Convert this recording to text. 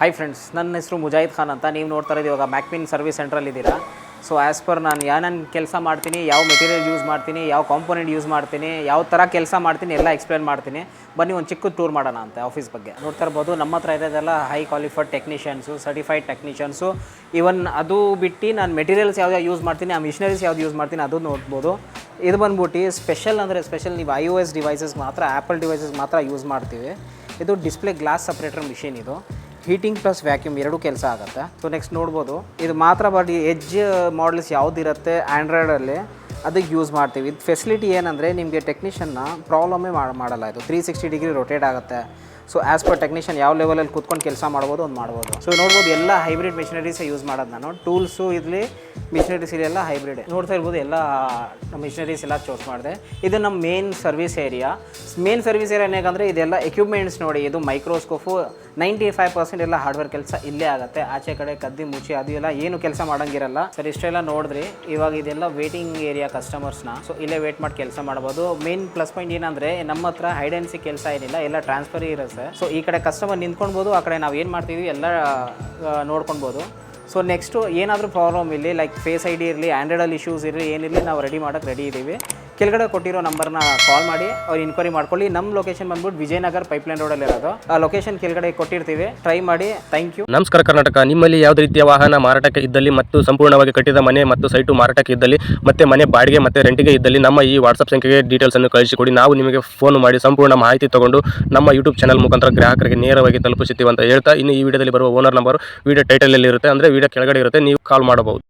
Hi friends, ನನ್ನ ಹೆಸರು ಮುಜಾಹಿದ್ ಖಾನ್ ಅಂತ. ನೀವು ನೋಡ್ತಾ ಇರೋದು ಇವಾಗ ಮ್ಯಾಕ್ಮಿನ್ ಸರ್ವಿಸ್ ಸೆಂಟ್ರಲ್ಲಿದ್ದೀರಾ. ಸೊ ಆ್ಯಸ್ ಪರ್ ನಾನು ನಾನು ಕೆಲಸ ಮಾಡ್ತೀನಿ, ಯಾವ ಮೆಟೀರಿಯಲ್ ಯೂಸ್ ಮಾಡ್ತೀನಿ, ಯಾವ ಕಾಂಪೋನೆಂಟ್ ಯೂಸ್ ಮಾಡ್ತೀನಿ, ಯಾವ ಥರ ಕೆಲಸ ಮಾಡ್ತೀನಿ ಎಲ್ಲ ಎಕ್ಸ್ಪ್ಲೇನ್ ಮಾಡ್ತೀನಿ. ಬನ್ನಿ ಒಂದು ಚಿಕ್ಕ ಟೂರ್ ಮಾಡೋಣ ಅಂತ ಆಫೀಸ್ ಬಗ್ಗೆ. ನೋಡ್ತಾ ಇರ್ಬೋದು ನಮ್ಮ ಹತ್ರ ಇರೋದೆಲ್ಲ high qualified technicians, certified technicians. ಇವನ್ ಅದು ಬಿಟ್ಟು ನಾನು ಮೆಟೀರಿಯಲ್ಸ್ ಯಾವ್ದು ಯೂಸ್ ಮಾಡ್ತೀನಿ, ಆ ಮಿಷನರೀಸ್ ಯಾವ್ದು ಯೂಸ್ ಮಾಡ್ತೀನಿ ಅದು ನೋಡ್ಬೋದು. ಇದು ಬಂದ್ಬಿಟ್ಟು ಸ್ಪೆಷಲ್ ಅಂದರೆ ಸ್ಪೆಷಲ್ ನೀವು iOS ಡಿವೈಸಸ್ ಮಾತ್ರ, ಆ್ಯಪಲ್ ಡಿವೈಸಸ್ ಮಾತ್ರ ಯೂಸ್ ಮಾಡ್ತೀವಿ. ಇದು ಡಿಸ್ಪ್ಲೇ ಗ್ಲಾಸ್ ಸಪ್ರೇಟರ್ ಮಿಷಿನ್. ಇದು ಹೀಟಿಂಗ್ ಪ್ಲಸ್ ವ್ಯಾಕ್ಯೂಮ್ ಎರಡೂ ಕೆಲಸ ಆಗುತ್ತೆ. ಸೊ ನೆಕ್ಸ್ಟ್ ನೋಡ್ಬೋದು, ಇದು ಮಾತ್ರ ಬರೀ ಎಡ್ಜ್ ಮಾಡಲ್ಸ್ ಯಾವುದಿರುತ್ತೆ ಆ್ಯಂಡ್ರಾಯ್ಡಲ್ಲಿ ಅದಕ್ಕೆ ಯೂಸ್ ಮಾಡ್ತೀವಿ. ಇದು ಫೆಸಿಲಿಟಿ ಏನಂದರೆ ನಿಮಗೆ ಟೆಕ್ನಿಷನ್ನ ಪ್ರಾಬ್ಲಮ್ಮೇ ಮಾಡಲ್ಲ. ಇದು 360 ಡಿಗ್ರಿ ರೊಟೇಟ್ ಆಗುತ್ತೆ. ಸೊ ಆ್ಯಸ್ ಪರ್ ಟೆಕ್ನಿಷಿಯನ್ ಯಾವ ಲೆವೆಲಲ್ಲಿ ಕೂತ್ಕೊಂಡು ಕೆಲಸ ಮಾಡ್ಬೋದು ಒಂದು ಮಾಡ್ಬೋದು. ಸೊ ನೋಡ್ಬೋದು ಎಲ್ಲ ಹೈಬ್ರಿಡ್ ಮಿಷನರೀಸೇ ಯೂಸ್ ಮಾಡೋದು ನಾನು. ಟೂಲ್ಸು ಇರಲಿ, ಮಿಷನರೀಸ್ ಇರಲಿ ಎಲ್ಲ ನೋಡ್ತಾ ಇರ್ಬೋದು. ಎಲ್ಲ ಮಿಷನರೀಸ್ ಎಲ್ಲ ಚೂಸ್ ಮಾಡಿದೆ. ಇದು ನಮ್ಮ main service area. Main service area ಹೇಗಂದರೆ ಇದೆಲ್ಲ ಎಕ್ವಿಪ್ಮೆಂಟ್ಸ್ ನೋಡಿ. ಇದು ಮೈಕ್ರೋಸ್ಕೋಪು 95% ಎಲ್ಲ ಹಾರ್ಡ್ವೇರ್ ಕೆಲಸ ಇಲ್ಲೇ ಆಗುತ್ತೆ. ಆಚೆ ಕಡೆ ಕದ್ದಿ ಮುಚ್ಚಿ ಅದು ಎಲ್ಲ ಏನು ಕೆಲಸ ಮಾಡೋಂಗಿರಲ್ಲ. ಸರ್ ಇಷ್ಟೆಲ್ಲ ನೋಡಿದ್ರಿ. ಇವಾಗ ಇದೆಲ್ಲ ವೇಟಿಂಗ್ ಏರಿಯಾ ಕಸ್ಟಮರ್ಸ್ನ. ಸೊ ಇಲ್ಲೇ ವೇಟ್ ಮಾಡಿ ಕೆಲಸ ಮಾಡ್ಬೋದು. ಮೇನ್ ಪ್ಲಸ್ ಪಾಯಿಂಟ್ ಏನಂದರೆ ನಮ್ಮ ಹತ್ರ ಹೈಡ್ ಆ್ಯಂಡ್ ಸೀಕ್ ಕೆಲಸ ಏನಿಲ್ಲ, ಎಲ್ಲ ಟ್ರಾನ್ಸ್ಫರ್ ಇರುತ್ತೆ. ಸೊ ಈ ಕಡೆ ಕಸ್ಟಮರ್ ನಿಂತ್ಕೊಳ್ಬೋದು, ಆ ಕಡೆ ನಾವು ಏನು ಮಾಡ್ತೀವಿ ಎಲ್ಲ ನೋಡ್ಕೊಳ್ಬೋದು. ಸೊ ನೆಕ್ಸ್ಟು ಏನಾದರೂ ಪ್ರಾಬ್ಲಮ್ ಇರಲಿ, ಲೈಕ್ ಫೇಸ್ ID ಇರಲಿ, ಆ್ಯಂಡ್ರಾಯ್ಡಲ್ಲಿ ಇಶ್ಯೂಸ್ ಇರಲಿ, ಏನಿರಲಿ ನಾವು ರೆಡಿ ಮಾಡೋಕ್ಕೆ ರೆಡಿ ಇದ್ದೀವಿ. ಕೆಳಗಡೆ ಕೊಟ್ಟಿರೋ ನಂಬರ್ನ ಕಾಲ್ ಮಾಡಿ ಅವ್ರು ಇನ್ಕ್ವೈರಿ ಮಾಡ್ಕೊಳ್ಳಿ. ನಮ್ಮ ಲೊಕೇಶನ್ ಬಂದ್ಬಿಟ್ಟು ವಿಜಯನಗರ ಪೈಪ್ಲೈನ್ ರೋಡಲ್ಲಿ ಇರೋದು. ಆ ಲೊಕೇಶನ್ ಕೆಳಗಡೆ ಕೊಟ್ಟಿರ್ತೀವಿ, ಟ್ರೈ ಮಾಡಿ. Thank you. ನಮಸ್ಕಾರ ಕರ್ನಾಟಕ. ನಿಮ್ಮಲ್ಲಿ ಯಾವುದೇ ರೀತಿಯ ವಾಹನ ಮಾರಾಟಕ್ಕೆ ಇದ್ದಲ್ಲಿ ಮತ್ತು ಸಂಪೂರ್ಣವಾಗಿ ಕಟ್ಟಿದ ಮನೆ ಮತ್ತು ಸೈಟು ಮಾರಾಟಕ್ಕೆ ಇದ್ದಲ್ಲಿ ಮತ್ತೆ ಮನೆ ಬಾಡಿಗೆ ಮತ್ತು ರೆಂಟಿಗೆ ಇದ್ದಲ್ಲಿ ನಮ್ಮ ಈ ವಾಟ್ಸಪ್ ಸಂಖ್ಯೆಗೆ ಡೀಟೇಲ್ಸನ್ನು ಕಳಿಸಿಕೊಡಿ. ನಾವು ನಿಮಗೆ ಫೋನ್ ಮಾಡಿ ಸಂಪೂರ್ಣ ಮಾಹಿತಿ ತಗೊಂಡು ನಮ್ಮ ಯೂಟ್ಯೂಬ್ ಚಾನಲ್ ಮುಖಾಂತರ ಗ್ರಾಹಕರಿಗೆ ನೇರವಾಗಿ ತಲುಪಿಸುತ್ತೀವಿ ಅಂತ ಹೇಳ್ತಾ, ಇನ್ನು ಈ ವಿಡಿಯೋದಲ್ಲಿ ಬರುವ ಓನರ್ ನಂಬರ್ ವಿಡಿಯೋ ಟೈಟಲಲ್ಲಿ ಇರುತ್ತೆ, ಅಂದರೆ ವಿಡಿಯೋ ಕೆಳಗಡೆ ಇರುತ್ತೆ, ನೀವು ಕಾಲ್ ಮಾಡಬಹುದು.